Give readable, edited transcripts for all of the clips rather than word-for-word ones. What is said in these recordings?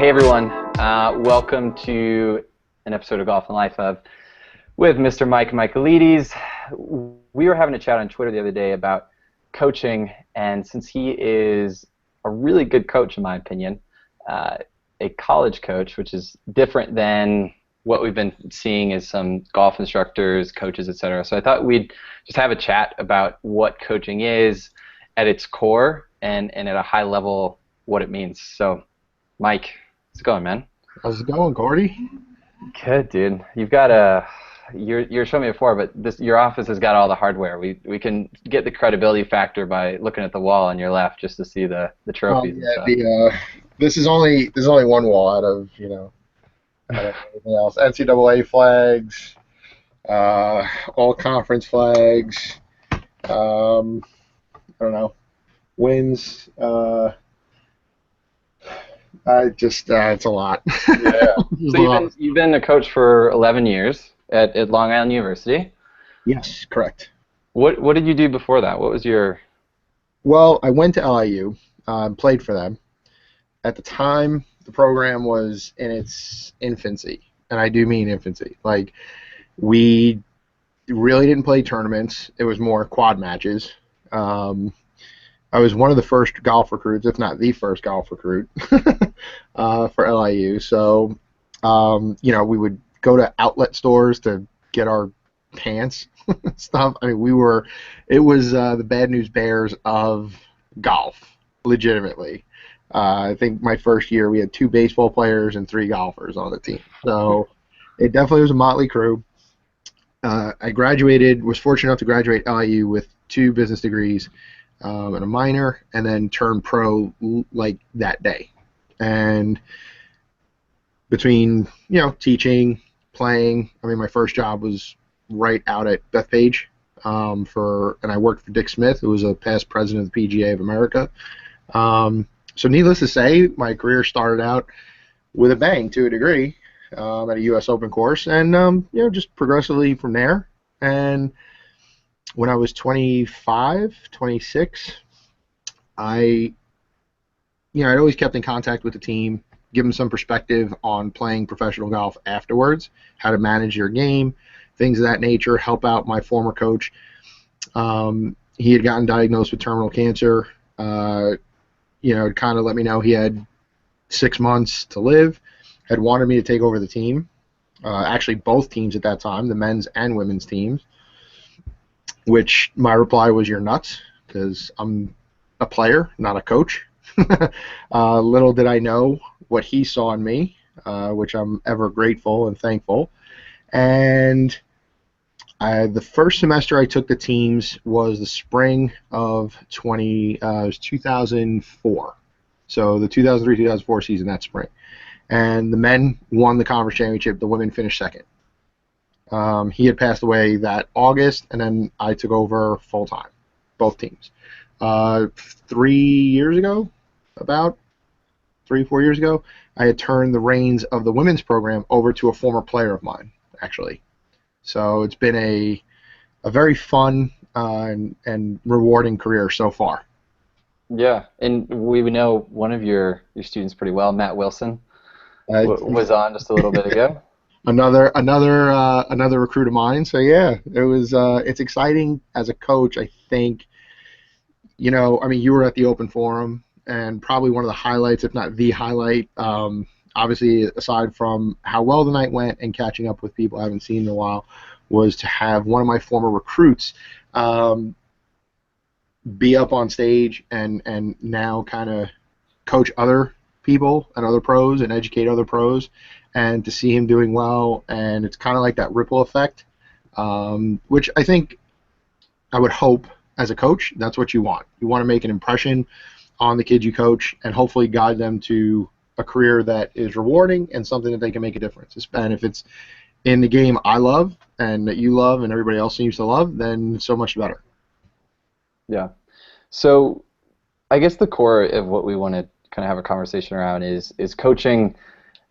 Hey everyone, welcome to an episode of Golf and Life with Mr. Michael Michaelides. We were having a chat on Twitter the other day about coaching, and since he is a really good coach in my opinion, a college coach, which is different than what we've been seeing as some golf instructors, coaches, etc. So I thought we'd just have a chat about what coaching is at its core and at a high level what it means. So Mike, how's it going, man? How's it going, Gordy? Good, dude. You've got you're showing me before, but your office has got all the hardware. We can get the credibility factor by looking at the wall on your left just to see the trophies and stuff. This is only one wall out of out of everything else. NCAA flags, all conference flags. I don't know, wins. It's a lot. Yeah. So you've been a coach for 11 years at Long Island University. Yes, correct. What did you do before that? What was your... Well, I went to LIU, played for them. At the time, the program was in its infancy, and I do mean infancy. Like, we really didn't play tournaments. It was more quad matches. I was one of the first golf recruits, if not the first golf recruit, for LIU. So, we would go to outlet stores to get our pants stuff. I mean, it was the Bad News Bears of golf, legitimately. I think my first year we had 2 baseball players and 3 golfers on the team. So it definitely was a motley crew. Was fortunate enough to graduate LIU with 2 business degrees and a minor, and then turned pro like that day. And between teaching, playing, I mean, my first job was right out at Bethpage, and I worked for Dick Smith, who was a past president of the PGA of America. So needless to say, my career started out with a bang to a degree at a U.S. Open course, and just progressively from there. And when I was 25, 26, I'd always kept in contact with the team, give them some perspective on playing professional golf afterwards, how to manage your game, things of that nature, help out my former coach. He had gotten diagnosed with terminal cancer. It kind of let me know he had 6 months to live, had wanted me to take over the team, actually both teams at that time, the men's and women's teams, which my reply was, "You're nuts," because I'm a player, not a coach. Little did I know what he saw in me, which I'm ever grateful and thankful. And the first semester I took the teams was the spring of 2004. So the 2003-2004 season, that spring. And the men won the conference championship. The women finished second. He had passed away that August, and then I took over full-time, both teams. 3 years ago, about 3-4 years ago, I had turned the reins of the women's program over to a former player of mine, actually. So it's been a very fun and rewarding career so far. Yeah, and we know one of your students pretty well, Matt Wilson, was on just a little bit ago. Another recruit of mine. So yeah, it's exciting as a coach. I think, you were at the Open Forum, and probably one of the highlights, if not the highlight, obviously aside from how well the night went and catching up with people I haven't seen in a while, was to have one of my former recruits be up on stage and now kind of coach other people and other pros and educate other pros, and to see him doing well. And it's kind of like that ripple effect, which I think, I would hope as a coach, that's what you want. You want to make an impression on the kids you coach and hopefully guide them to a career that is rewarding and something that they can make a difference. And if it's in the game I love and that you love and everybody else seems to love, then so much better. Yeah. So I guess the core of what we want to kind of have a conversation around is coaching.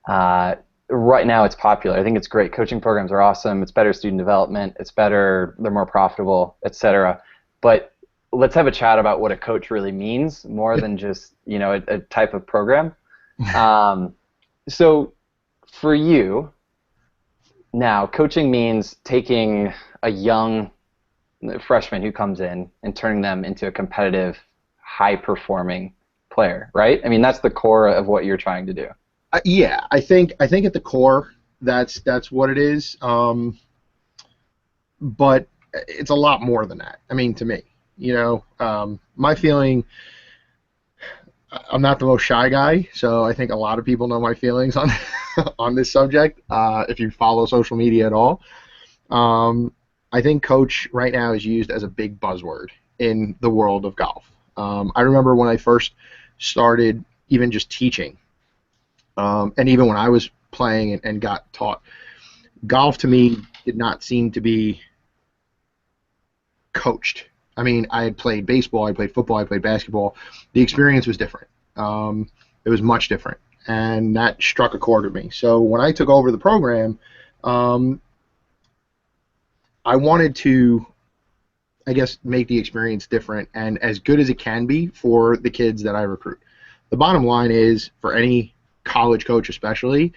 Right now it's popular. I think it's great. Coaching programs are awesome. It's better student development. It's better. They're more profitable, etc. But let's have a chat about what a coach really means, more than just a type of program. So for you now, coaching means taking a young freshman who comes in and turning them into a competitive, high-performing player, right? I mean, that's the core of what you're trying to do. Yeah, I think at the core that's what it is. But it's a lot more than that. I mean, to me, my feeling. I'm not the most shy guy, so I think a lot of people know my feelings on on this subject. If you follow social media at all, I think coach right now is used as a big buzzword in the world of golf. I remember when I first started, even just teaching, and even when I was playing and got taught, golf to me did not seem to be coached. I mean, I had played baseball, I played football, I played basketball. The experience was different. It was much different, and that struck a chord with me. So when I took over the program, um, I wanted to, I guess, make the experience different and as good as it can be for the kids that I recruit. The bottom line is, for any college coach especially,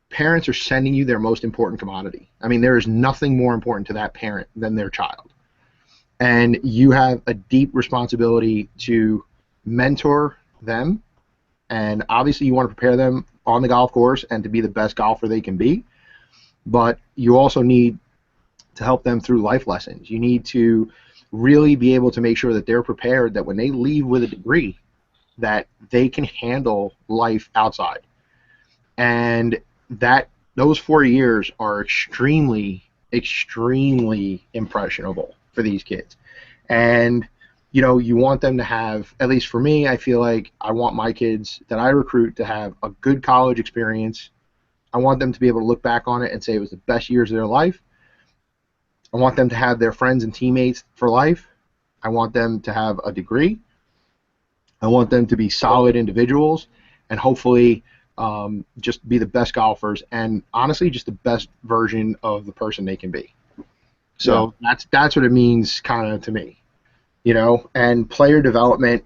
parents are sending you their most important commodity. I mean, there is nothing more important to that parent than their child. And you have a deep responsibility to mentor them. And obviously, you want to prepare them on the golf course and to be the best golfer they can be. But you also need to help them through life lessons. You need to really be able to make sure that they're prepared, that when they leave with a degree, that they can handle life outside. And that those 4 years are extremely, extremely impressionable for these kids. And you want them to have, at least for me, I feel like I want my kids that I recruit to have a good college experience. I want them to be able to look back on it and say it was the best years of their life. I want them to have their friends and teammates for life. I want them to have a degree. I want them to be solid individuals and hopefully just be the best golfers and honestly just the best version of the person they can be. So that's what it means kind of to me, and player development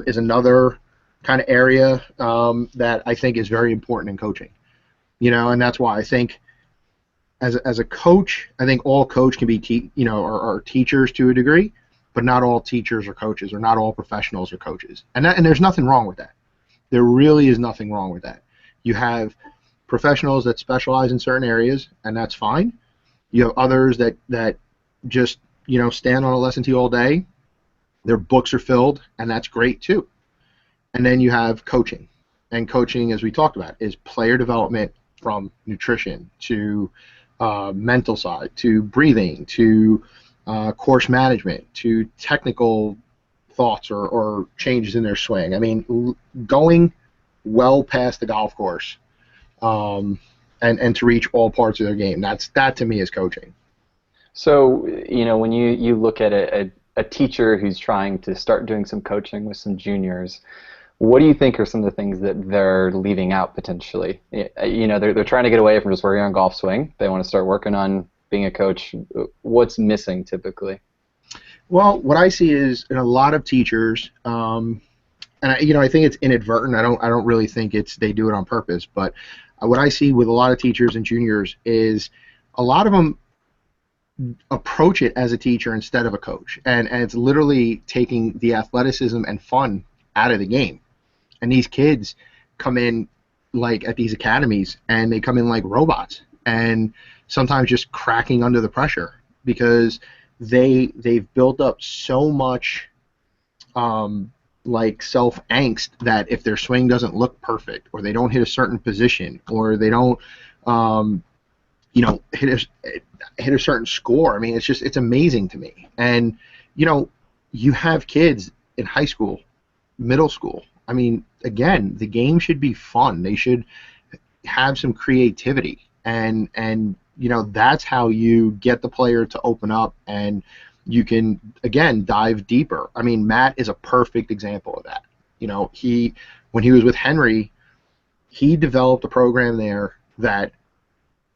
is another kind of area that I think is very important in coaching, and that's why I think as a coach, I think all coach can be, are teachers to a degree, but not all teachers are coaches, or not all professionals are coaches. And there's nothing wrong with that. There really is nothing wrong with that. You have professionals that specialize in certain areas, and that's fine. You have others that just, stand on a lesson tee all day. Their books are filled, and that's great too. And then you have coaching. And coaching, as we talked about, is player development from nutrition to mental side, to breathing, to course management, to technical thoughts or changes in their swing. I mean, going well past the golf course and to reach all parts of their game. That to me is coaching. So, when you look at a teacher who's trying to start doing some coaching with some juniors, what do you think are some of the things that they're leaving out potentially? They're trying to get away from just working on golf swing. They want to start working on being a coach. What's missing typically? Well, what I see is in a lot of teachers, and I think it's inadvertent. I don't really think they do it on purpose. But what I see with a lot of teachers and juniors is a lot of them approach it as a teacher instead of a coach, and it's literally taking the athleticism and fun out of the game. And these kids come in like at these academies, and they come in like robots, and sometimes just cracking under the pressure because they've built up so much like self angst that if their swing doesn't look perfect, or they don't hit a certain position, or they don't hit a certain score. I mean, it's amazing to me. And you have kids in high school, middle school. I mean, again, the game should be fun. They should have some creativity, and that's how you get the player to open up, and you can again dive deeper. I mean, Matt is a perfect example of that. When he was with Henry, he developed a program there that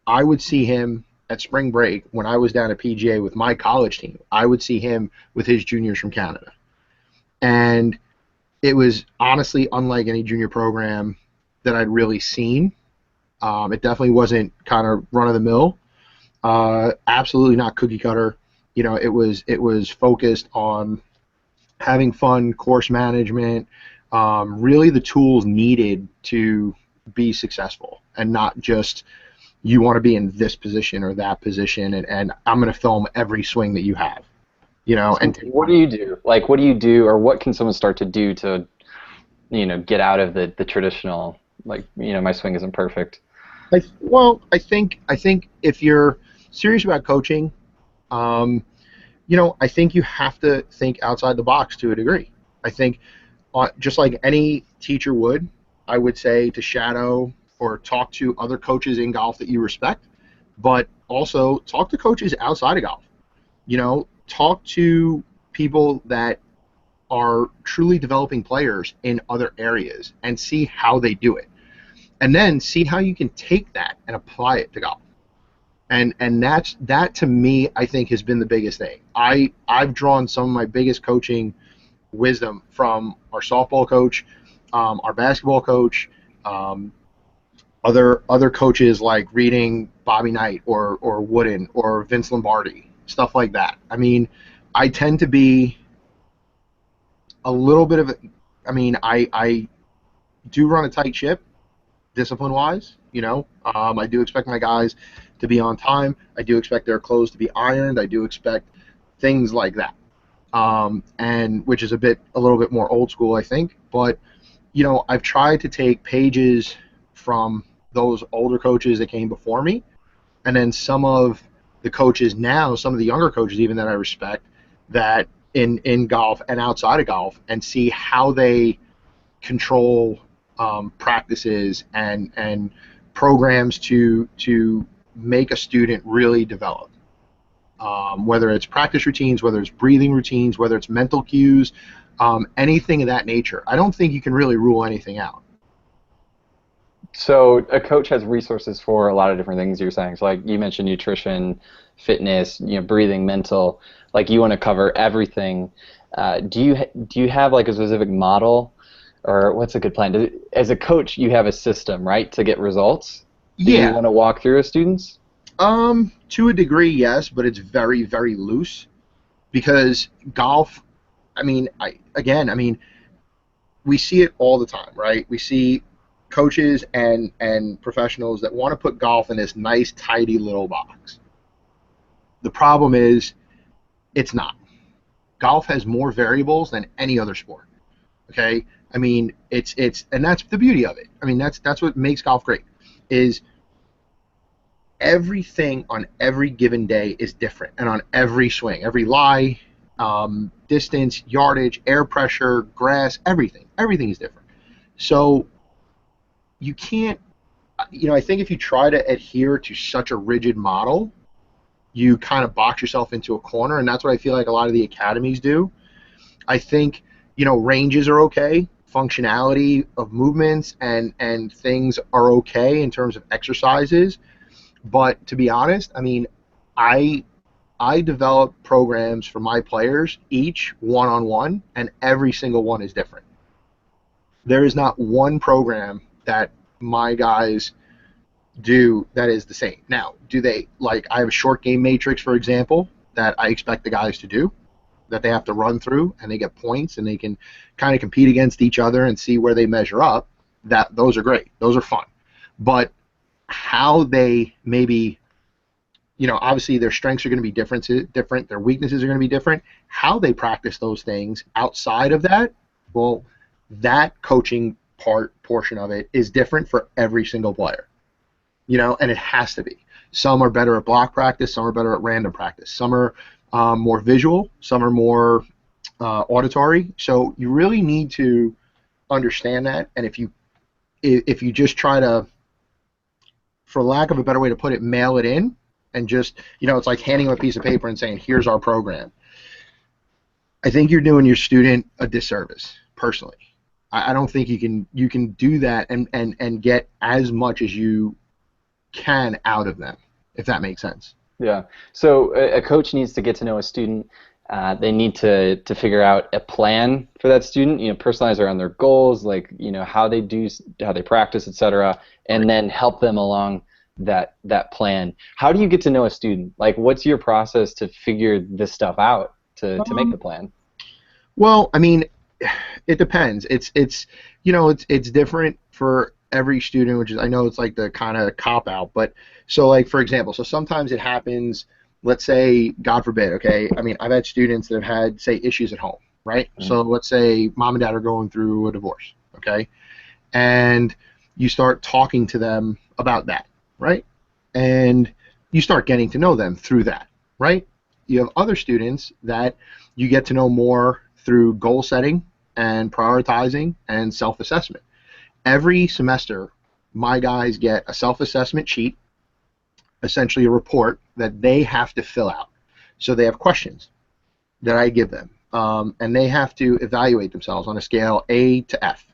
I would see him at spring break when I was down at PGA with my college team. I would see him with his juniors from Canada. And it was honestly unlike any junior program that I'd really seen. It definitely wasn't kind of run of the mill. Absolutely not cookie cutter. It was focused on having fun, course management, really the tools needed to be successful, and not just you want to be in this position or that position, and I'm going to film every swing that you have. So And what do you do? Like, what do you do, or what can someone start to do to, get out of the traditional, like, my swing isn't perfect. I think if you're serious about coaching, um, I think you have to think outside the box to a degree. I think just like any teacher would, I would say to shadow or talk to other coaches in golf that you respect, but also talk to coaches outside of golf. Talk to people that are truly developing players in other areas and see how they do it. And then see how you can take that and apply it to golf. And that to me, I think, has been the biggest thing. I've drawn some of my biggest coaching wisdom from our softball coach, our basketball coach, um, other coaches, like reading Bobby Knight or Wooden or Vince Lombardi, stuff like that. I mean, I tend to be a little bit of a, I do run a tight ship, discipline wise. I do expect my guys to be on time. I do expect their clothes to be ironed. I do expect things like that, and which is a little bit more old school, I think. But I've tried to take pages from those older coaches that came before me, and then some of the coaches now, some of the younger coaches even that I respect, that in golf and outside of golf, and see how they control practices and programs to make a student really develop. Whether it's practice routines, whether it's breathing routines, whether it's mental cues, anything of that nature. I don't think you can really rule anything out. So a coach has resources for a lot of different things you're saying. So like you mentioned nutrition, fitness, breathing, mental. Like you want to cover everything. Do you have like a specific model, or what's a good plan? As a coach, you have a system, right, to get results that you Yeah, want to walk through as students? to a degree, yes, but it's very, very loose because golf. I mean, we see it all the time, right? We see coaches and professionals that want to put golf in this nice, tidy little box. The problem is, it's not. Golf has more variables than any other sport. Okay, I mean, and that's the beauty of it. I mean, that's what makes golf great. Is everything on every given day is different, and on every swing, every lie, distance, yardage, air pressure, grass, everything is different. So you can't, I think if you try to adhere to such a rigid model, you kind of box yourself into a corner, and that's what I feel like a lot of the academies do. I think, ranges are okay, functionality of movements and things are okay in terms of exercises, but to be honest, I mean, I I develop programs for my players, each one-on-one, and every single one is different. There is not one program that my guys do that is the same. Now, do they, like, I have a short game matrix, for example, that I expect the guys to do, that they have to run through, and they get points, and they can kind of compete against each other and see where they measure up. Those are great. Those are fun. But how they maybe, obviously their strengths are going to be different, their weaknesses are going to be different. How they practice those things outside of that, well, that coaching portion of it is different for every single player. And it has to be. Some are better at block practice, some are better at random practice, some are more visual, some are more auditory. So you really need to understand that. And if you just try to, for lack of a better way to put it, mail it in, and just, it's like handing them a piece of paper and saying, here's our program. I think you're doing your student a disservice, personally. I don't think you can do that and get as much as you can out of them, if that makes sense. Yeah. So a coach needs to get to know a student They need to figure out a plan for that student, personalize around their goals, like, how they practice, etc., and then help them along that plan. How do you get to know a student? Like, what's your process to figure this stuff out to make the plan? Well, I mean, it depends. It's different for every student, which is, I know it's like the kind of cop out, but so like for example, so sometimes it happens. Let's say, God forbid, okay. I mean, I've had students that have had, say, issues at home, right? Mm-hmm. So let's say mom and dad are going through a divorce, okay, and you start talking to them about that, right? And you start getting to know them through that, right? You have other students that you get to know more through goal setting and prioritizing and self-assessment. Every semester, my guys get a self-assessment sheet, essentially a report that they have to fill out. So they have questions that I give them, and they have to evaluate themselves on a scale A to F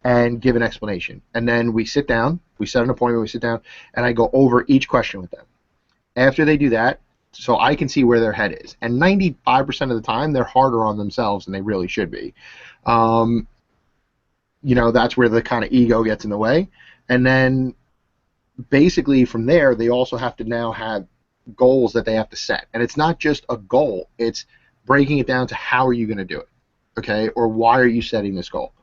and give an explanation. And then we sit down, we set an appointment, we sit down, and I go over each question with them. After they do that, so I can see where their head is. And 95% of the time, they're harder on themselves than they really should be. Um, that's where the kind of ego gets in the way. And then basically from there, they also have to now have goals that they have to set. And it's not just a goal, it's breaking it down to how are you going to do it, okay? Or why are you setting this goal?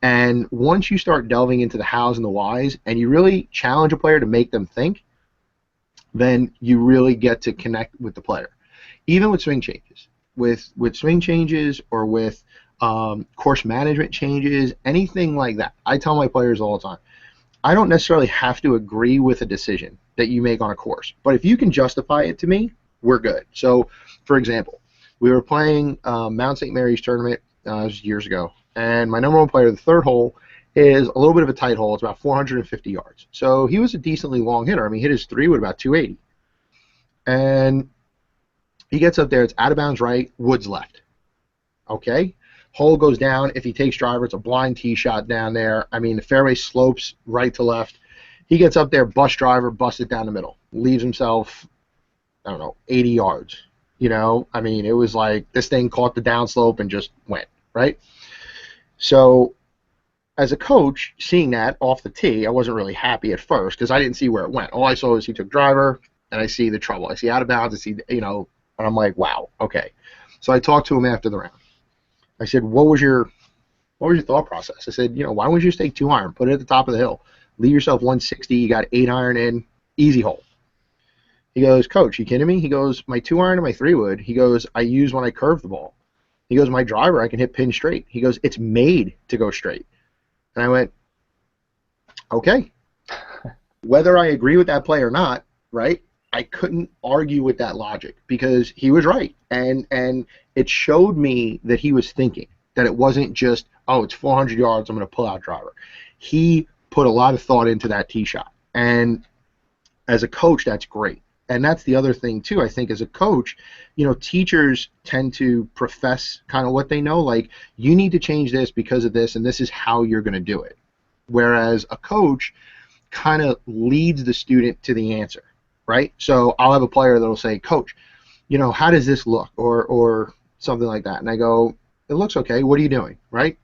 And once you start delving into the hows and the whys, and you really challenge a player to make them think, then you really get to connect with the player. Even with swing changes, with swing changes or with course management changes, anything like that. I tell my players all the time, I don't necessarily have to agree with a decision that you make on a course, but if you can justify it to me, we're good. So, for example, we were playing Mount St. Mary's tournament years ago, and my number one player, the third hole, is a little bit of a tight hole. It's about 450 yards. So he was a decently long hitter. I mean, he hit his three with about 280. And he gets up there. It's out of bounds right, woods left. Okay? Hole goes down. If he takes driver, it's a blind tee shot down there. I mean, the fairway slopes right to left. He gets up there, bust driver, busts it down the middle. Leaves himself, I don't know, 80 yards. I mean, it was like this thing caught the downslope and just went, right? So as a coach, seeing that off the tee, I wasn't really happy at first because I didn't see where it went. All I saw was he took driver, and I see the trouble. I see out of bounds, I see, and I'm like, wow, okay. So I talked to him after the round. I said, what was your thought process? I said, why wouldn't you just take 2-iron, put it at the top of the hill, leave yourself 160, you got 8-iron in, easy hole. He goes, Coach, you kidding me? He goes, my 2-iron and my 3-wood, he goes, I use when I curve the ball. He goes, my driver, I can hit pin straight. He goes, it's made to go straight. And I went, okay. Whether I agree with that play or not, right, I couldn't argue with that logic because he was right. And it showed me that he was thinking, that it wasn't just, oh, it's 400 yards, I'm going to pull out driver. He put a lot of thought into that tee shot. And as a coach, that's great. And that's the other thing, too. I think as a coach, teachers tend to profess kind of what they know, like, you need to change this because of this, and this is how you're going to do it. Whereas a coach kind of leads the student to the answer, right? So I'll have a player that will say, Coach, how does this look? Or something like that. And I go, it looks okay. What are you doing, right?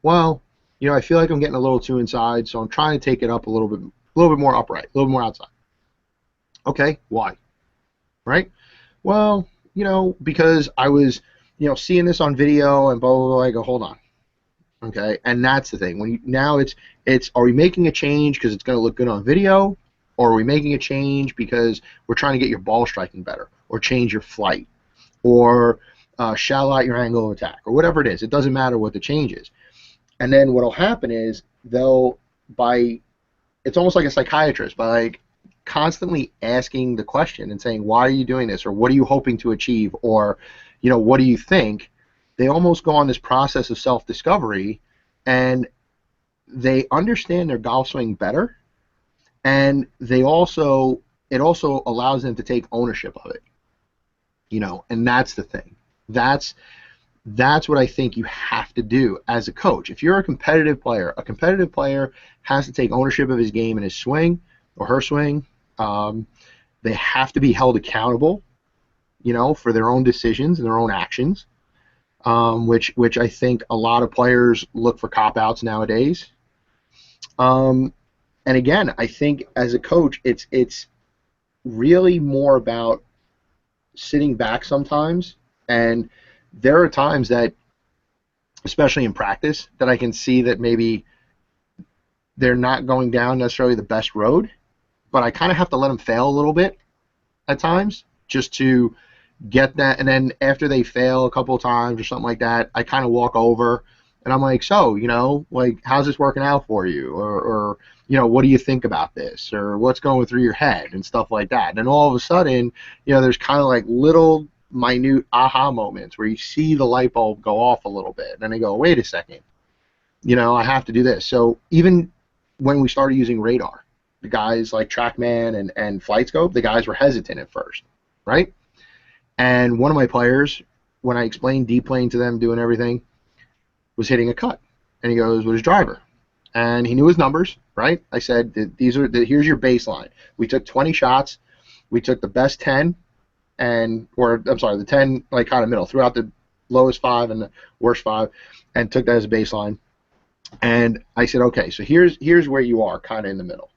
Well, I feel like I'm getting a little too inside, so I'm trying to take it up a little bit more upright, a little more outside. Okay, why? Right? Well, because I was, seeing this on video and blah, blah, blah. I go, hold on. Okay, and that's the thing. Now it's are we making a change because it's going to look good on video, or are we making a change because we're trying to get your ball striking better, or change your flight, or shallow out your angle of attack, or whatever it is. It doesn't matter what the change is. And then what'll happen is it's almost like a psychiatrist, by like constantly asking the question and saying, why are you doing this, or what are you hoping to achieve, or what do you think, they almost go on this process of self-discovery, and they understand their golf swing better, and it also allows them to take ownership of it, and that's the thing. That's what I think you have to do as a coach. If you're a competitive player has to take ownership of his game and his swing or her swing. They have to be held accountable for their own decisions and their own actions, which I think a lot of players look for cop-outs nowadays. And again, I think as a coach, it's really more about sitting back sometimes, and there are times that, especially in practice, that I can see that maybe they're not going down necessarily the best road, but I kind of have to let them fail a little bit at times just to get that. And then after they fail a couple of times or something like that, I kind of walk over and I'm like, so, like, how's this working out for you? Or what do you think about this? Or what's going through your head and stuff like that. And all of a sudden, there's kind of like little minute aha moments where you see the light bulb go off a little bit. And then they go, wait a second, I have to do this. So even when we started using radar, the guys like TrackMan and FlightScope, the guys were hesitant at first, right? And one of my players, when I explained deplane to them, doing everything, was hitting a cut. And he goes, what is driver? And he knew his numbers, right? I said, here's your baseline. We took 20 shots. We took the best 10, the 10 like kind of middle, throughout the lowest 5 and the worst 5, and took that as a baseline. And I said, okay, so here's where you are, kind of in the middle.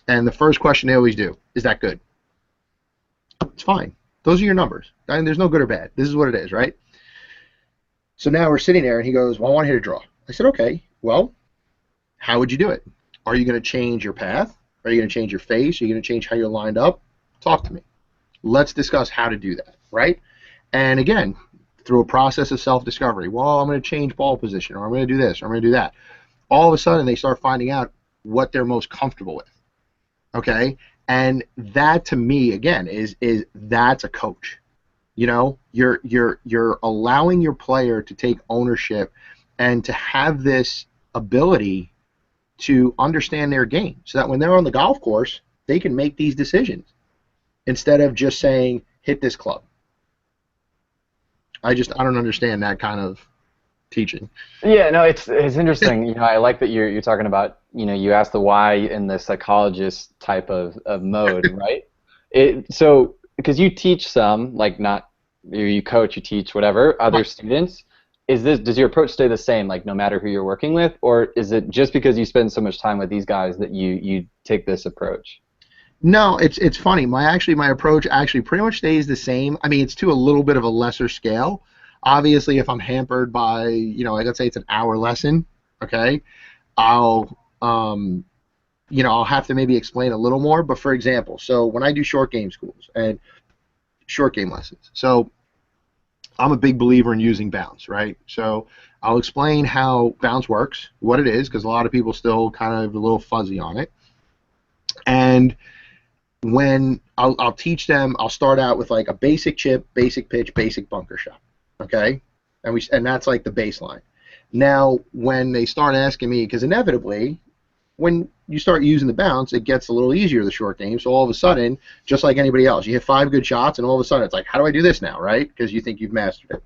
And the first question they always do, is that good? It's fine. Those are your numbers. And there's no good or bad. This is what it is, right? So now we're sitting there, and he goes, well, I want to hit a draw. I said, okay, well, how would you do it? Are you going to change your path? Are you going to change your face? Are you going to change how you're lined up? Talk to me. Let's discuss how to do that, right? And again, through a process of self-discovery, well, I'm going to change ball position, or I'm going to do this, or I'm going to do that. All of a sudden, they start finding out what they're most comfortable with, okay? And that, to me, again, is that's a coach. You're allowing your player to take ownership and to have this ability to understand their game, so that when they're on the golf course, they can make these decisions instead of just saying, hit this club. I don't understand that kind of teaching. Yeah, no, it's interesting. I like that you're talking about, you ask the why in the psychologist type of mode, right? So because you teach some, like, not you coach, you teach, whatever, other students. Does your approach stay the same, like, no matter who you're working with, or is it just because you spend so much time with these guys that you take this approach? No, it's funny. My approach actually pretty much stays the same. I mean, it's to a little bit of a lesser scale. Obviously, if I'm hampered by, like, let's say it's an hour lesson, okay, I'll have to maybe explain a little more. But for example, so when I do short game schools and short game lessons, so I'm a big believer in using bounce, right? So I'll explain how bounce works, what it is, because a lot of people still kind of a little fuzzy on it. And when I'll teach them, I'll start out with like a basic chip, basic pitch, basic bunker shot, okay? And that's like the baseline. Now, when they start asking me, because inevitably, when you start using the bounce, it gets a little easier, the short game. So all of a sudden, just like anybody else, you hit 5 good shots, and all of a sudden it's like, how do I do this now, right? Because you think you've mastered it.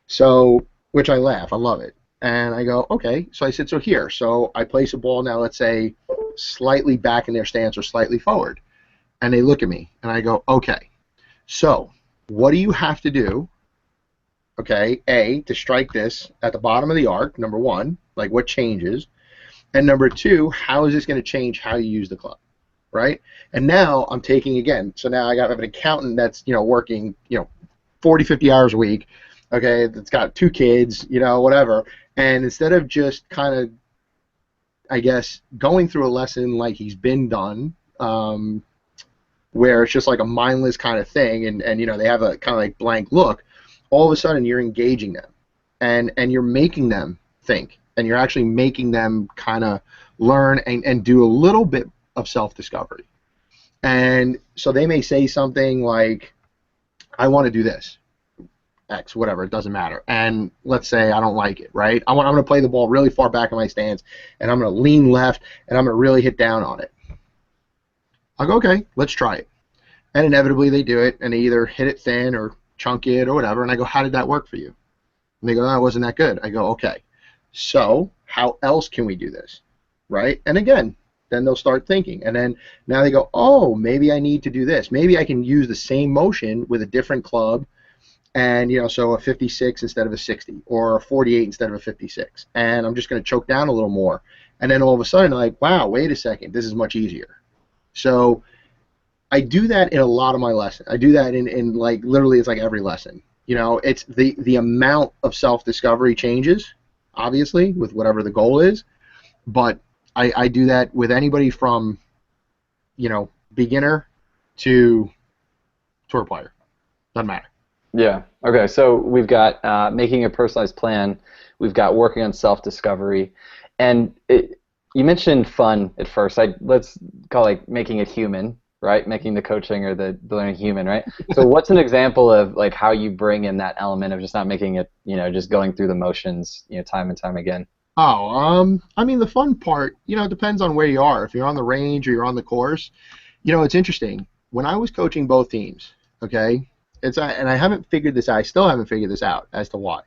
So, which I laugh, I love it. And I go, okay. So I said, so here. So I place a ball now, let's say, slightly back in their stance or slightly forward. And they look at me, and I go, okay. So what do you have to do, okay, A, to strike this at the bottom of the arc, number one, like what changes? And number two, how is this going to change how you use the club, right? And now I'm taking, again, so now I got an accountant that's, working, 40, 50 hours a week, okay, that's got 2 kids, whatever. And instead of just kind of, I guess, going through a lesson like he's been done, where it's just like a mindless kind of thing, and they have a kind of like blank look, all of a sudden you're engaging them, and you're making them think, and you're actually making them kind of learn and do a little bit of self-discovery. And so they may say something like, I want to do this, X, whatever, it doesn't matter. And let's say I don't like it, right? I'm going to play the ball really far back in my stance, and I'm going to lean left, and I'm going to really hit down on it. I'll go, okay, let's try it. And inevitably they do it, and they either hit it thin or chunk it or whatever, and I go, how did that work for you? And they go, oh, it wasn't that good. I go, okay. So how else can we do this, right? And again, Then they'll start thinking, and then now they go, oh, maybe I need to do this. Maybe I can use the same motion with a different club, and so a 56 instead of a 60, or a 48 instead of a 56, and I'm just going to choke down a little more. And then all of a sudden, like, wow, wait a second, this is much easier. So I do that in a lot of my lessons. I do that in like literally, it's like every lesson. It's the amount of self-discovery changes, obviously, with whatever the goal is, but I do that with anybody from, beginner to tour player. Doesn't matter. Yeah. Okay. So we've got making a personalized plan. We've got working on self-discovery, and you mentioned fun at first. Let's call it like making it human, right? Making the coaching or the learning human, right? So what's an example of like how you bring in that element of just not making it, just going through the motions, time and time again? Oh, I mean, the fun part, it depends on where you are. If you're on the range or you're on the course, it's interesting. When I was coaching both teams, okay, and I haven't figured this out. I still haven't figured this out as to why.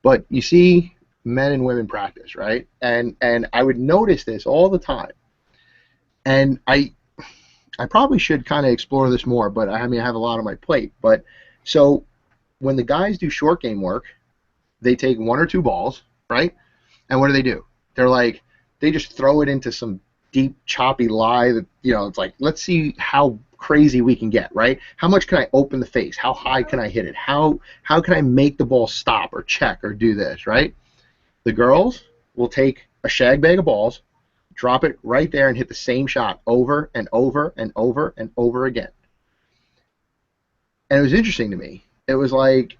But you see men and women practice, right? And I would notice this all the time. And I probably should kind of explore this more, but I mean, I have a lot on my plate. But so when the guys do short game work, they take one or two balls, right? And what do? They just throw it into some deep, choppy lie that, it's like, let's see how crazy we can get, right? How much can I open the face? How high can I hit it? How can I make the ball stop or check or do this, right? The girls will take a shag bag of balls, drop it right there and hit the same shot over and over and over and over again. And it was interesting to me. It was like,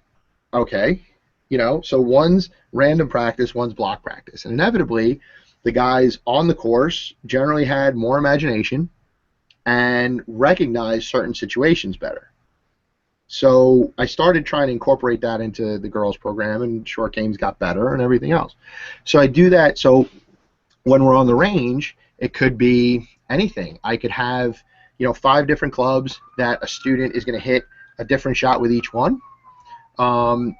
okay, so one's random practice, one's block practice. And inevitably, the guys on the course generally had more imagination and recognized certain situations better. So I started trying to incorporate that into the girls' program, and short games got better and everything else. So I do that. So when we're on the range, it could be anything. I could have, 5 different clubs that a student is going to hit a different shot with each one.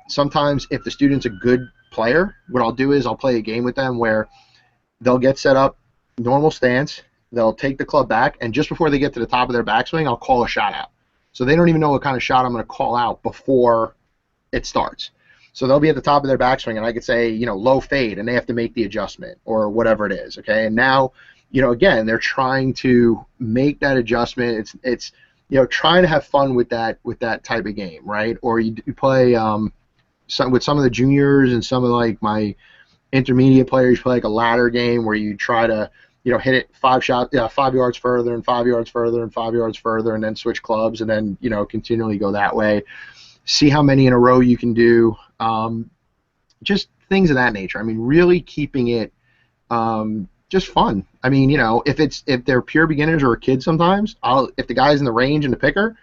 Sometimes if the student's a good player, what I'll do is I'll play a game with them where they'll get set up, normal stance, they'll take the club back, and just before they get to the top of their backswing, I'll call a shot out. So they don't even know what kind of shot I'm going to call out before it starts. So they'll be at the top of their backswing, and I could say, low fade, and they have to make the adjustment or whatever it is, okay? And now, again, they're trying to make that adjustment. It's trying to have fun with that type of game, right? Or you play with some of the juniors and some of like my intermediate players play like a ladder game where you try to hit it 5 yards further and 5 yards further and 5 yards further, and then switch clubs and then continually go that way. See how many in a row you can do. Just things of that nature. I mean, really keeping it just fun. I mean, if they're pure beginners or a kid, sometimes if the guy's in the range and the picker,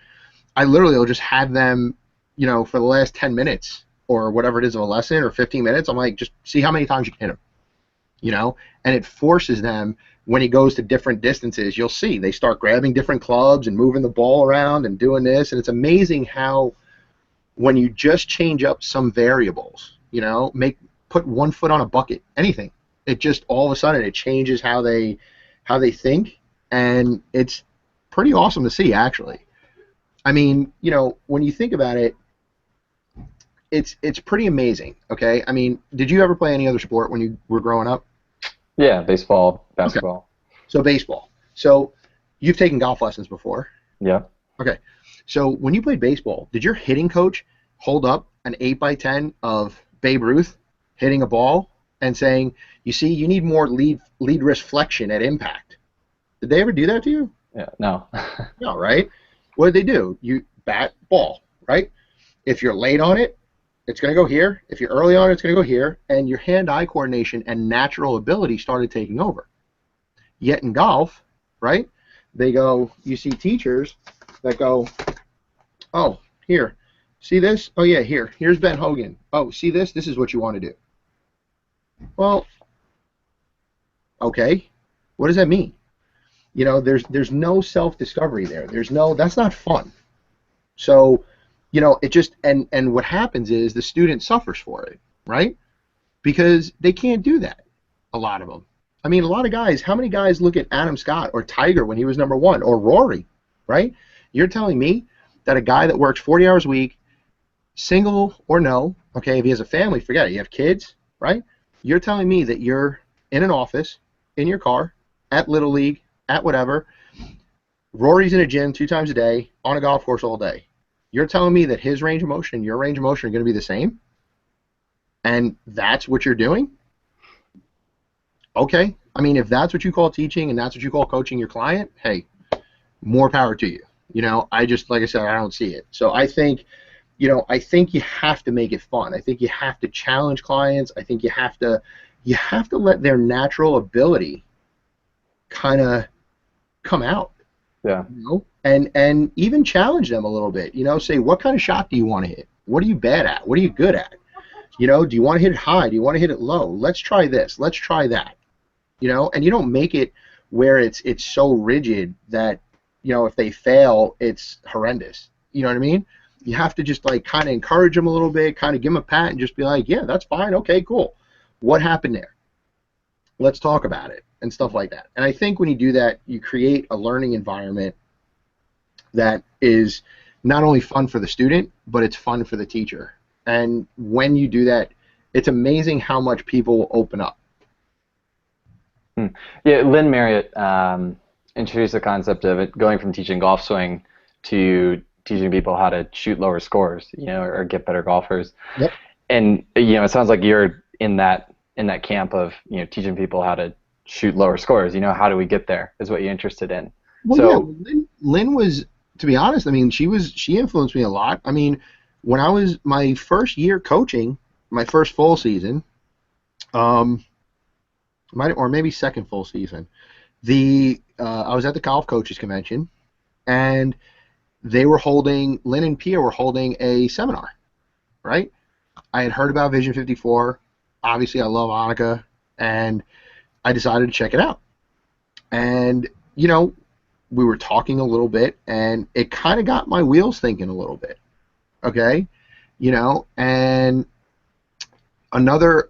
I literally will just have them, for the last 10 minutes or whatever it is of a lesson or 15 minutes. I'm like, just see how many times you can hit him, and it forces them when he goes to different distances. You'll see they start grabbing different clubs and moving the ball around and doing this, and it's amazing how when you just change up some variables, put one foot on a bucket, anything. It just all of a sudden it changes how they think, and it's pretty awesome to see, actually. I mean, when you think about it, it's pretty amazing. Okay, I mean, did you ever play any other sport when you were growing up? Yeah, baseball, basketball. Okay. So baseball. So you've taken golf lessons before. Yeah. Okay. So when you played baseball, did your hitting coach hold up an 8x10 of Babe Ruth hitting a ball and saying, you see, you need more lead wrist flexion at impact? Did they ever do that to you? Yeah, no. No, right? What did they do? You bat, ball, right? If you're late on it, it's going to go here. If you're early on it, it's going to go here. And your hand-eye coordination and natural ability started taking over. Yet in golf, right, they go, you see teachers that go, oh, here, see this? Oh, yeah, here's Ben Hogan. Oh, see this? This is what you want to do. Well, okay, what does that mean? There's no self-discovery there. That's not fun. So, it just, and what happens is the student suffers for it, right? Because they can't do that, a lot of them. I mean, a lot of guys, how many guys look at Adam Scott or Tiger when he was number one, or Rory, right? You're telling me that a guy that works 40 hours a week, single or no, okay, if he has a family, forget it, you have kids, right? You're telling me that you're in an office, in your car, at Little League, at whatever, Rory's in a gym 2 times a day, on a golf course all day. You're telling me that his range of motion and your range of motion are going to be the same? And that's what you're doing? Okay. I mean, if that's what you call teaching and that's what you call coaching your client, hey, more power to you. I just, like I said, I don't see it. So I think, I think you have to make it fun. I think you have to challenge clients. I think you have to let their natural ability kind of come out. Yeah. And even challenge them a little bit. Say, what kind of shot do you want to hit? What are you bad at? What are you good at? Do you want to hit it high? Do you want to hit it low? Let's try this. Let's try that. And you don't make it where it's so rigid that, if they fail, it's horrendous. You know what I mean? You have to just like kind of encourage them a little bit, kind of give them a pat and just be like, yeah, that's fine. Okay, cool. What happened there? Let's talk about it and stuff like that. And I think when you do that, you create a learning environment that is not only fun for the student, but it's fun for the teacher. And when you do that, it's amazing how much people will open up. Yeah, Lynn Marriott introduced the concept of it going from teaching golf swing to teaching people how to shoot lower scores, or get better golfers. Yep. And it sounds like you're in that camp of teaching people how to shoot lower scores. How do we get there? Is what you're interested in. Well, so, yeah, Lynn was, to be honest, I mean, she influenced me a lot. I mean, when I was my first year coaching, my first full season, or maybe second full season, I was at the Golf Coaches Convention, and Lynn and Pia were holding a seminar, right? I had heard about Vision 54. Obviously, I love Annika, and I decided to check it out. And, we were talking a little bit, and it kind of got my wheels thinking a little bit, okay? And another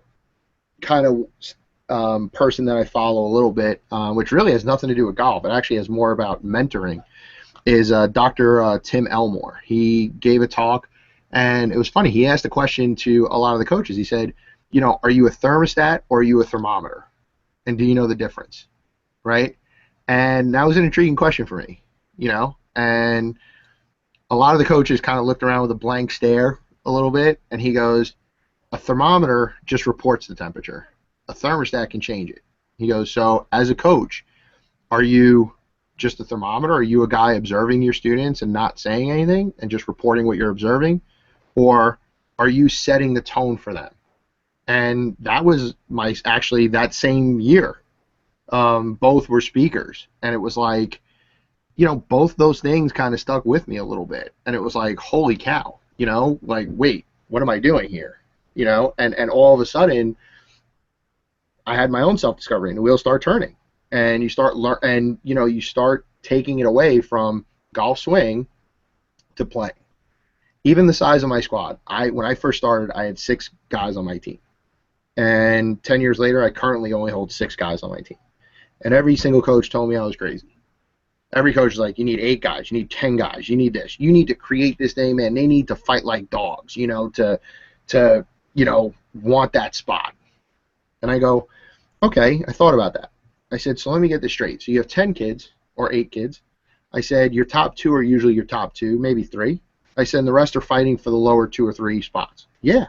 kind of person that I follow a little bit, which really has nothing to do with golf, it actually has more about mentoring, is Dr. Tim Elmore. He gave a talk, and it was funny. He asked a question to a lot of the coaches. He said, are you a thermostat or are you a thermometer? And do you know the difference, right? And that was an intriguing question for me, and a lot of the coaches kind of looked around with a blank stare a little bit, and he goes, a thermometer just reports the temperature. A thermostat can change it. He goes, so as a coach, are you just a thermometer? Are you a guy observing your students and not saying anything and just reporting what you're observing? Or are you setting the tone for them? And that was actually that same year. Both were speakers, and it was like, both those things kind of stuck with me a little bit, and it was like, holy cow, like, wait, what am I doing here? And all of a sudden, I had my own self-discovery, and the wheels start turning, and you start you start taking it away from golf swing to playing. Even the size of my squad. When I first started, I had 6 guys on my team, and 10 years later, I currently only hold 6 guys on my team. And every single coach told me I was crazy. Every coach is like, you need 8 guys, you need 10 guys, you need this. You need to create this thing, man. They need to fight like dogs, to want that spot. And I go, okay, I thought about that. I said, so let me get this straight. So you have 10 kids or 8 kids. I said, your top 2 are usually your top 2, maybe 3. I said, and the rest are fighting for the lower 2 or 3 spots. Yeah.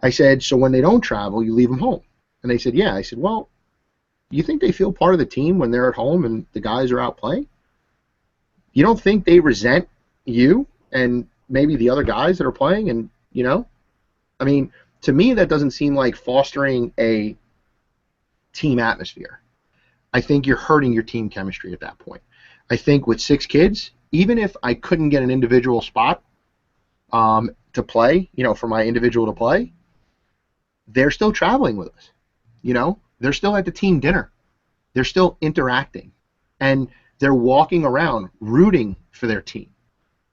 I said, so when they don't travel, you leave them home. And they said, yeah. I said, well, you think they feel part of the team when they're at home and the guys are out playing? You don't think they resent you and maybe the other guys that are playing? And, I mean, to me, that doesn't seem like fostering a team atmosphere. I think you're hurting your team chemistry at that point. I think with 6 kids, even if I couldn't get an individual spot to play, for my individual to play, they're still traveling with us. They're still at the team dinner. They're still interacting. And they're walking around rooting for their team.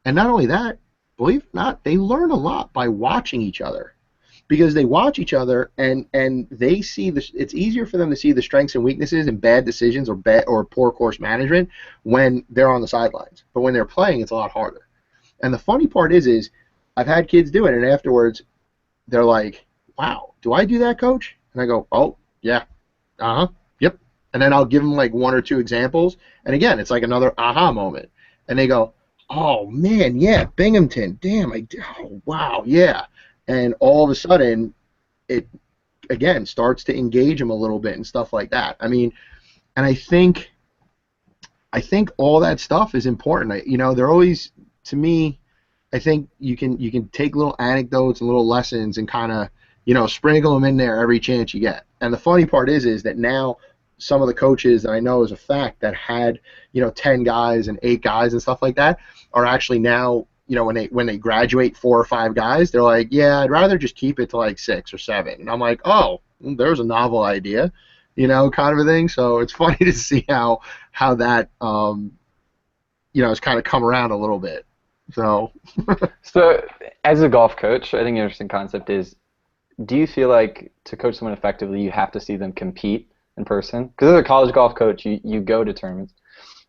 And not only that, believe it or not, they learn a lot by watching each other. because they watch each other and they see it's easier for them to see the strengths and weaknesses and bad decisions or poor course management when they're on the sidelines. But when they're playing, it's a lot harder. And the funny part is I've had kids do it, and afterwards they're like, "Wow, do I do that, coach?" And I go, "Oh, yeah, yep." And then I'll give them like one or two examples, and again, it's like another aha moment, and they go, "Oh man, yeah, Binghamton, damn, oh, wow, yeah." And all of a sudden, it again starts to engage them a little bit and stuff like that. I mean, and I think all that stuff is important. They're always, to me, I think you can take little anecdotes and little lessons and kind of sprinkle them in there every chance you get. And the funny part is that now some of the coaches that I know as a fact that had 10 guys and 8 guys and stuff like that are actually now when they graduate 4 or 5 guys, they're like, yeah, I'd rather just keep it to like 6 or 7. And I'm like, oh, there's a novel idea, kind of a thing. So it's funny to see how that has kind of come around a little bit. So as a golf coach, I think an interesting concept is, do you feel like to coach someone effectively, you have to see them compete in person? Because as a college golf coach, you go to tournaments.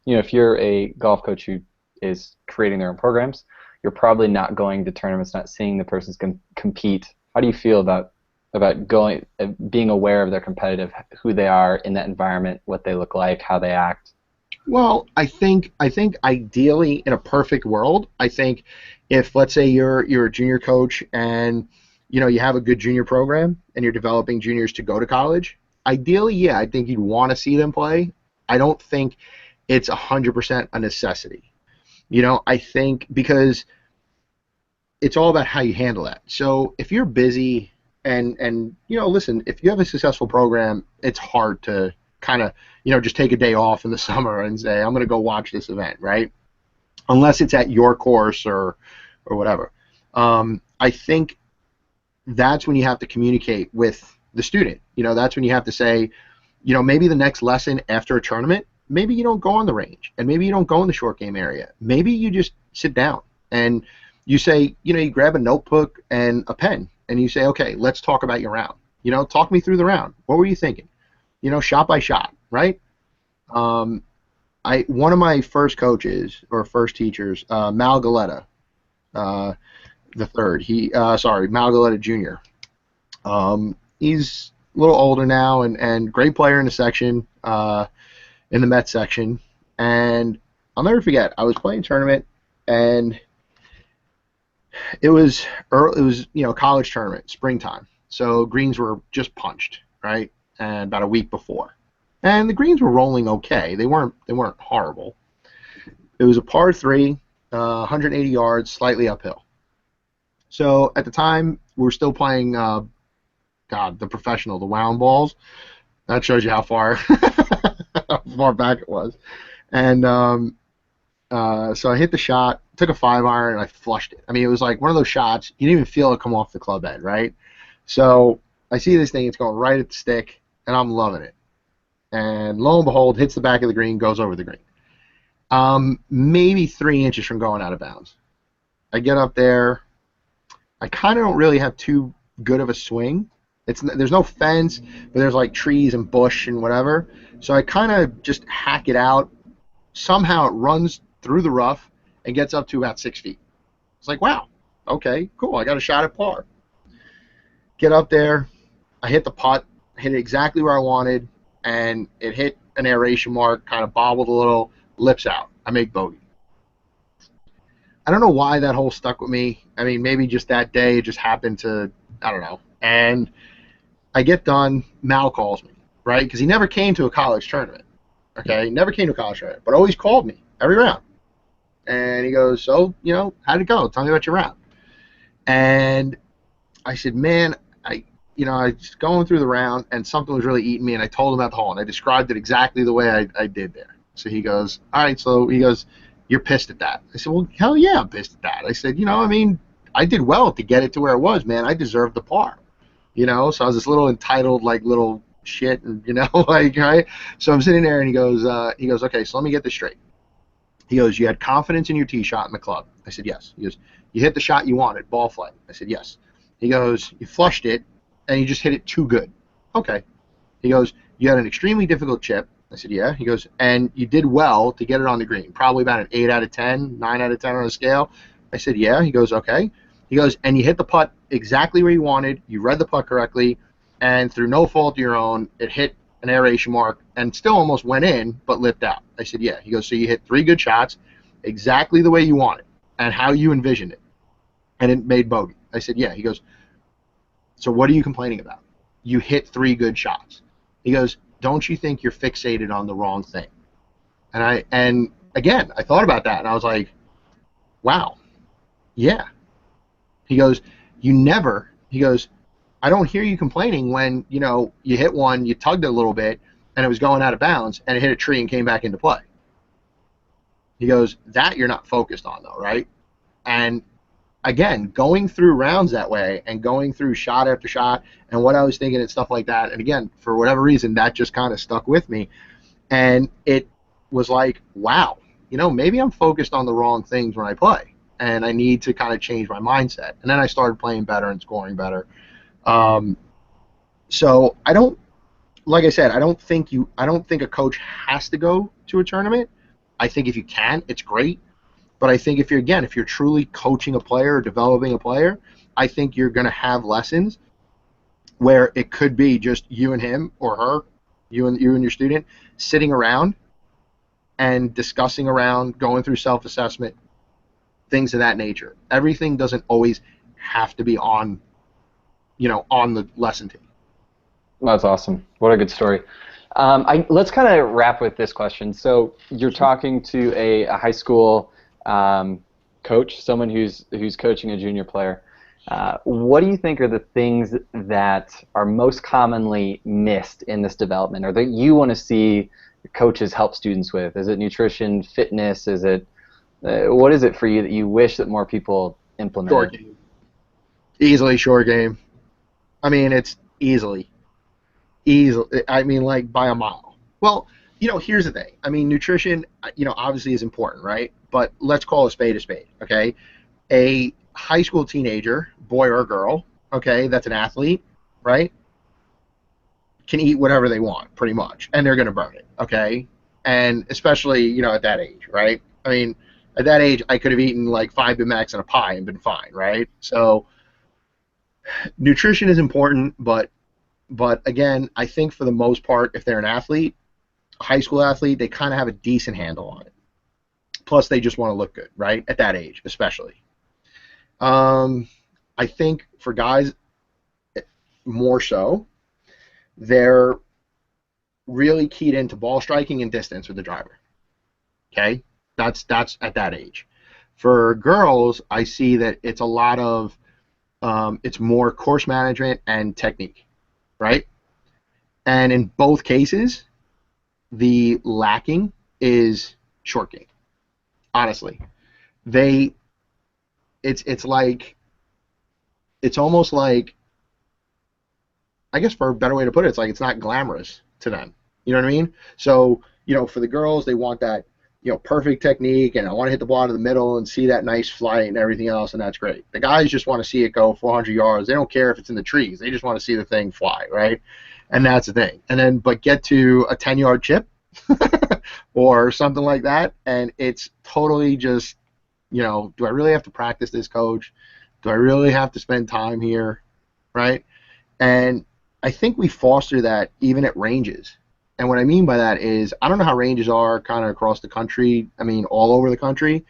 If you're a golf coach who is creating their own programs, you're probably not going to tournaments, not seeing the persons compete. How do you feel about going, being aware of their competitive, who they are in that environment, what they look like, how they act? Well, I think ideally in a perfect world, I think if, let's say, you're a junior coach and you have a good junior program and you're developing juniors to go to college, ideally, yeah, I think you'd want to see them play. I don't think it's 100% a necessity. I think because it's all about how you handle that. So if you're busy and listen, if you have a successful program, it's hard to kind of just take a day off in the summer and say, I'm going to go watch this event, right? Unless it's at your course or whatever. I think that's when you have to communicate with the student. That's when you have to say, maybe the next lesson after a tournament, maybe you don't go on the range, and maybe you don't go in the short game area. Maybe you just sit down and you say, you grab a notebook and a pen, and you say, okay, let's talk about your round. Talk me through the round. What were you thinking? Shot by shot, right? One of my first coaches or first teachers, Mal Galetta, the third. Mal Galetta Jr. He's a little older now and great player in the section, in the Met section. And I'll never forget, I was playing a tournament, and it was college tournament, springtime. So greens were just punched, right? And about a week before. And the greens were rolling okay. They weren't horrible. It was a par 3, 180 yards, slightly uphill. So at the time, we were still playing, the professional, the wound balls. That shows you how far back it was. And so I hit the shot, took a 5-iron, and I flushed it. I mean, it was like one of those shots, you didn't even feel it come off the club head, right? So I see this thing, it's going right at the stick, and I'm loving it. And lo and behold, hits the back of the green, goes over the green. Maybe 3 inches from going out of bounds. I get up there. I kind of don't really have too good of a swing. There's no fence, but there's like trees and bush and whatever. So I kind of just hack it out. Somehow it runs through the rough and gets up to about 6 feet. It's like, wow, okay, cool. I got a shot at par. Get up there. I hit the putt, hit it exactly where I wanted, and it hit an aeration mark, kind of bobbled a little, lips out. I make bogey. I don't know why that hole stuck with me. I mean, maybe just that day it just happened to, I don't know. And I get done, Mal calls me, right? Because he never came to a college tournament. Okay, he never came to a college tournament, but always called me every round. And he goes, so, how'd it go? Tell me about your round. And I said, man, I was going through the round, and something was really eating me, and I told him about the hole, and I described it exactly the way I did there. So he goes, all right, so he goes, you're pissed at that. I said, well, hell yeah, I'm pissed at that. I said, I did well to get it to where it was, man. I deserved the par. So I was this little entitled, like, little shit, and, like, right? So I'm sitting there, and he goes, okay, so let me get this straight. He goes, you had confidence in your tee shot in the club. I said, yes. He goes, you hit the shot you wanted, ball flight. I said, yes. He goes, you flushed it, and you just hit it too good. Okay. He goes, you had an extremely difficult chip. I said, yeah. He goes, and you did well to get it on the green. Probably about an 8 out of 10, 9 out of 10 on the scale. I said, yeah. He goes, okay. He goes, and you hit the putt exactly where you wanted. You read the putt correctly, and through no fault of your own, it hit an aeration mark and still almost went in, but lipped out. I said, yeah. He goes, so you hit 3 good shots exactly the way you wanted and how you envisioned it, and it made bogey. I said, yeah. He goes, so what are you complaining about? You hit 3 good shots. He goes, don't you think you're fixated on the wrong thing? And again, I thought about that, and I was like, wow, yeah. He goes, he goes, I don't hear you complaining when, you hit one, you tugged it a little bit, and it was going out of bounds, and it hit a tree and came back into play. He goes, that you're not focused on, though, right? And again, going through rounds that way and going through shot after shot and what I was thinking and stuff like that, and again, for whatever reason, that just kind of stuck with me. And it was like, wow, maybe I'm focused on the wrong things when I play, and I need to kind of change my mindset. And then I started playing better and scoring better. So I don't, like I said, I don't think a coach has to go to a tournament. I think if you can, it's great. But I think if you're truly coaching a player or developing a player, I think you're going to have lessons where it could be just you and him or her, you and your student, sitting around and discussing around, going through self-assessment, things of that nature. Everything doesn't always have to be on the lesson team. That's awesome. What a good story. Let's kind of wrap with this question. So you're talking to a high school coach, someone who's coaching a junior player. What do you think are the things that are most commonly missed in this development, or that you want to see coaches help students with? Is it nutrition, fitness? Is it what is it for you that you wish that more people implemented? Short game. Easily short game. I mean, it's easily. I mean, like by a mile. Well, here's the thing. I mean, nutrition, obviously is important, right? But let's call a spade, okay? A high school teenager, boy or girl, okay, that's an athlete, right, can eat whatever they want, pretty much, and they're going to burn it, okay? And especially, at that age, right? I mean, at that age, I could have eaten like 5 Big Macs and a pie and been fine, right? So nutrition is important, but again, I think for the most part, if they're an athlete, a high school athlete, they kind of have a decent handle on it. Plus, they just want to look good, right? At that age, especially. I think for guys, more so, they're really keyed into ball striking and distance with the driver. Okay? That's at that age. For girls, I see that it's a lot of, it's more course management and technique, right? And in both cases, the lacking is short game. Honestly, it's almost like, I guess for a better way to put it, it's like it's not glamorous to them. You know what I mean? So, for the girls, they want that, perfect technique, and I want to hit the ball to the middle and see that nice flight and everything else, and that's great. The guys just want to see it go 400 yards. They don't care if it's in the trees. They just want to see the thing fly, right? And that's the thing. And then, but get to a 10-yard chip or something like that, and it's totally just, do I really have to practice this, coach? Do I really have to spend time here, right? And I think we foster that even at ranges. And what I mean by that is, I don't know how ranges are kind of across the country. I mean, all over the country.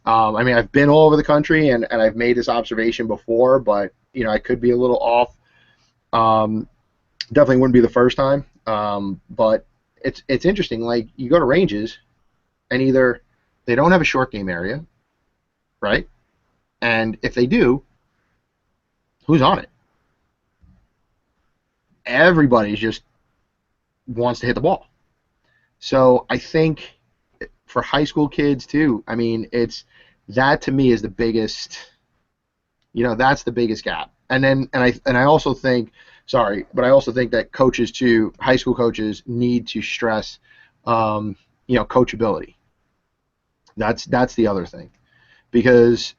I mean, I've been all over the country, and I've made this observation before, but, I could be a little off. Definitely wouldn't be the first time. But it's interesting. Like, you go to ranges, and either they don't have a short game area, right? And if they do, who's on it? Everybody just wants to hit the ball. So I think for high school kids too, I mean, that to me is the biggest, that's the biggest gap. And I also think, but I also think that coaches too, high school coaches, need to stress, coachability. That's the other thing, because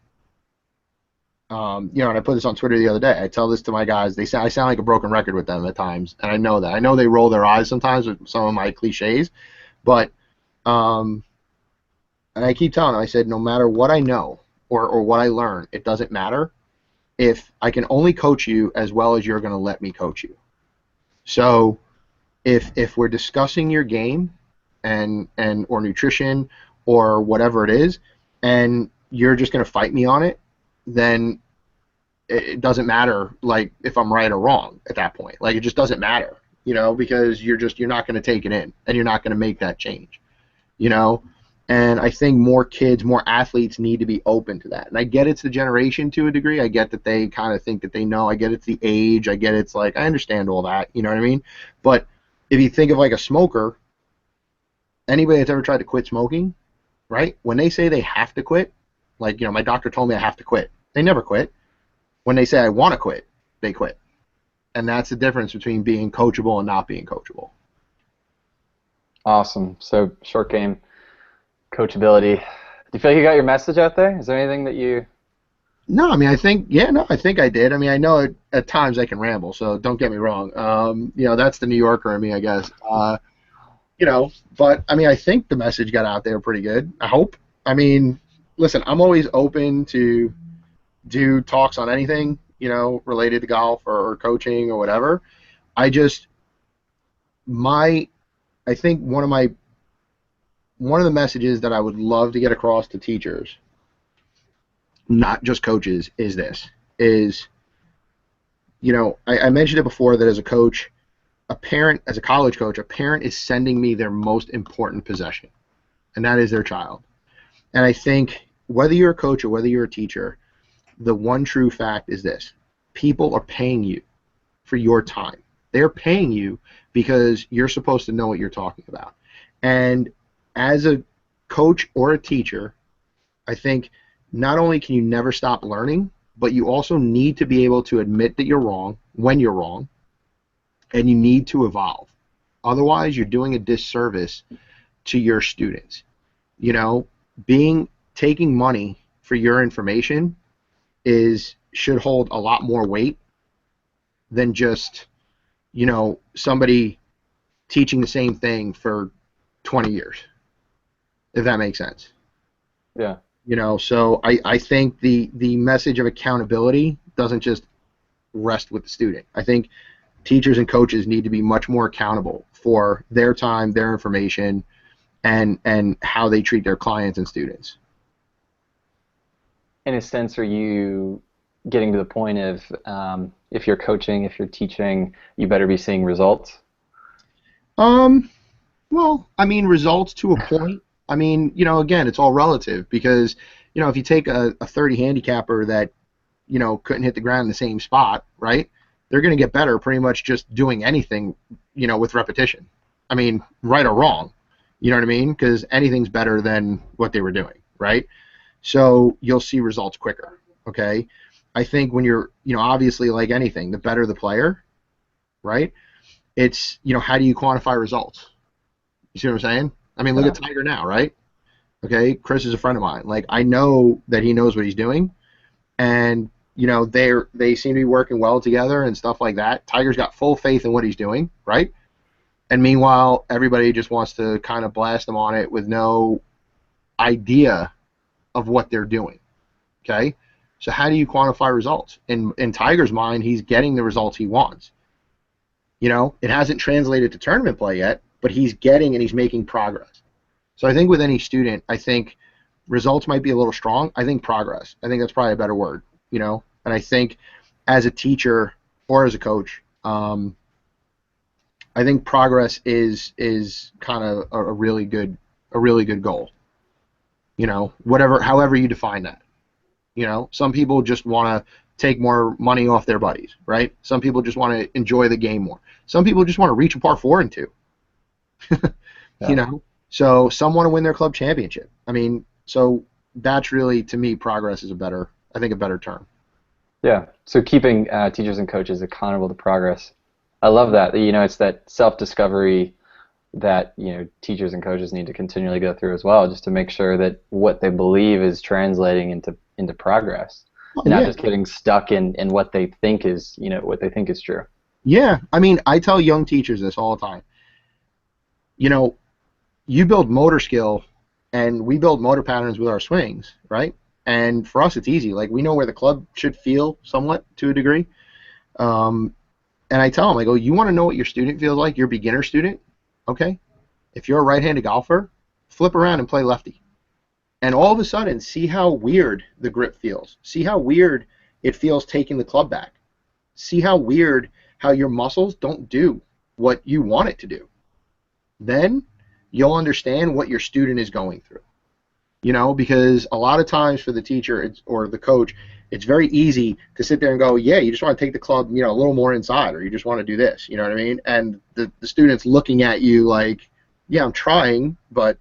And I put this on Twitter the other day. I tell this to my guys. I sound like a broken record with them at times, and I know that. I know they roll their eyes sometimes with some of my cliches, but um, and I keep telling them. I said, no matter what I know or what I learn, it doesn't matter if I can only coach you as well as you're going to let me coach you. So if we're discussing your game and or nutrition or whatever it is, and you're just going to fight me on it, then it doesn't matter like if I'm right or wrong at that point. Like it just doesn't matter, because you're not going to take it in and you're not going to make that change, you know. And I think more kids, more athletes need to be open to that. And I get it's the generation to a degree. I get that they kind of think that they know. I get it's the age. I get it's like I understand all that. You know what I mean? But if you think of like a smoker, anybody that's ever tried to quit smoking, right? When they say they have to quit, like my doctor told me I have to quit. They never quit. When they say I want to quit, they quit. And that's the difference between being coachable and not being coachable. Awesome. So short game, coachability. Do you feel like you got your message out there? Is there anything that you... No, I mean, I think I did. I mean, I know at times I can ramble, so don't get me wrong. That's the New Yorker in me, I guess. But I mean, I think the message got out there pretty good. I hope. I mean, listen, I'm always open to do talks on anything, related to golf or coaching or whatever. I think one of the messages that I would love to get across to teachers, not just coaches, is this. I mentioned it before that as a coach, as a college coach, a parent is sending me their most important possession, and that is their child. And I think whether you're a coach or whether you're a teacher, the one true fact is this. People are paying you for your time. They're paying you because you're supposed to know what you're talking about. And as a coach or a teacher, I think not only can you never stop learning, but you also need to be able to admit that you're wrong when you're wrong, and you need to evolve. Otherwise, you're doing a disservice to your students. Taking money for your information should hold a lot more weight than just, somebody teaching the same thing for 20 years, if that makes sense. Yeah. So I think the message of accountability doesn't just rest with the student. I think teachers and coaches need to be much more accountable for their time, their information, and how they treat their clients and students. In a sense, are you getting to the point of if you're coaching, if you're teaching, you better be seeing results? Well, I mean, results to a point. I mean, again, it's all relative because, if you take a 30 handicapper that, couldn't hit the ground in the same spot, right? They're going to get better pretty much just doing anything, with repetition. I mean, right or wrong, you know what I mean? Because anything's better than what they were doing, right? So you'll see results quicker, okay? I think when you're, obviously like anything, the better the player, right? It's, how do you quantify results? You see what I'm saying? I mean, look at Tiger now, right? Okay, Chris is a friend of mine. Like, I know that he knows what he's doing, and, they seem to be working well together and stuff like that. Tiger's got full faith in what he's doing, right? And meanwhile, everybody just wants to kind of blast him on it with no idea of what they're doing, okay? So how do you quantify results? In Tiger's mind, he's getting the results he wants. It hasn't translated to tournament play yet, but he's getting and he's making progress. So I think with any student, I think results might be a little strong. I think progress. I think that's probably a better word, And I think as a teacher or as a coach, I think progress is kind of a really good goal. However you define that. Some people just want to take more money off their buddies, right? Some people just want to enjoy the game more. Some people just want to reach a par 4 and 2. Yeah. So some want to win their club championship. I mean, so that's really, to me, progress is a better term. Yeah. So keeping teachers and coaches accountable to progress. I love that. It's that self-discovery that teachers and coaches need to continually go through as well, just to make sure that what they believe is translating into progress. Oh, and not yeah. just getting stuck in what they think is, what they think is true. Yeah. I mean, I tell young teachers this all the time. You know, you build motor skill, and we build motor patterns with our swings, right? And for us, it's easy. Like, we know where the club should feel somewhat to a degree. Um, and I tell them, I go, you want to know what your student feels like, your beginner student? Okay. If you're a right-handed golfer, flip around and play lefty. And all of a sudden, see how weird the grip feels. See how weird it feels taking the club back. See how weird how your muscles don't do what you want it to do. Then you'll understand what your student is going through. Because a lot of times for the teacher or the coach, it's very easy to sit there and go, yeah, you just want to take the club, a little more inside, or you just want to do this, you know what I mean? And the student's looking at you like, yeah, I'm trying, but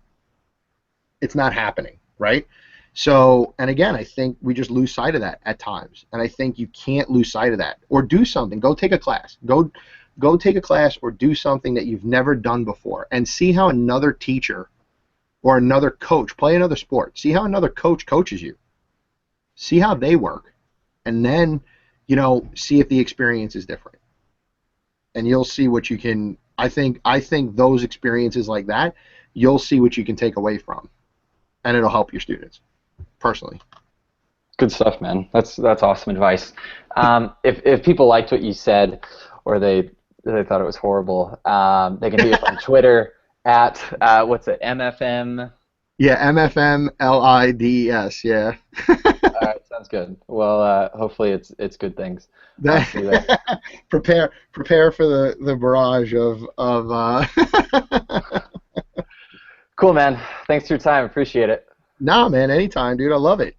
it's not happening, right? So, and again, I think we just lose sight of that at times, and I think you can't lose sight of that. Or do something. Go take a class. Go take a class or do something that you've never done before, and see how another teacher or another coach, play another sport. See how another coach coaches you. See how they work, and then, see if the experience is different, and you'll see what you can. I think those experiences like that, you'll see what you can take away from, and it'll help your students. Personally. Good stuff, man. That's awesome advice. If people liked what you said, or they thought it was horrible, they can hit you up on Twitter at what's it, MFM. Yeah, MFMLIDES. Yeah. All right, sounds good. Well, hopefully it's good things. I'll see you there. prepare for the barrage of. Cool, man. Thanks for your time. Appreciate it. Nah, man, anytime, dude. I love it.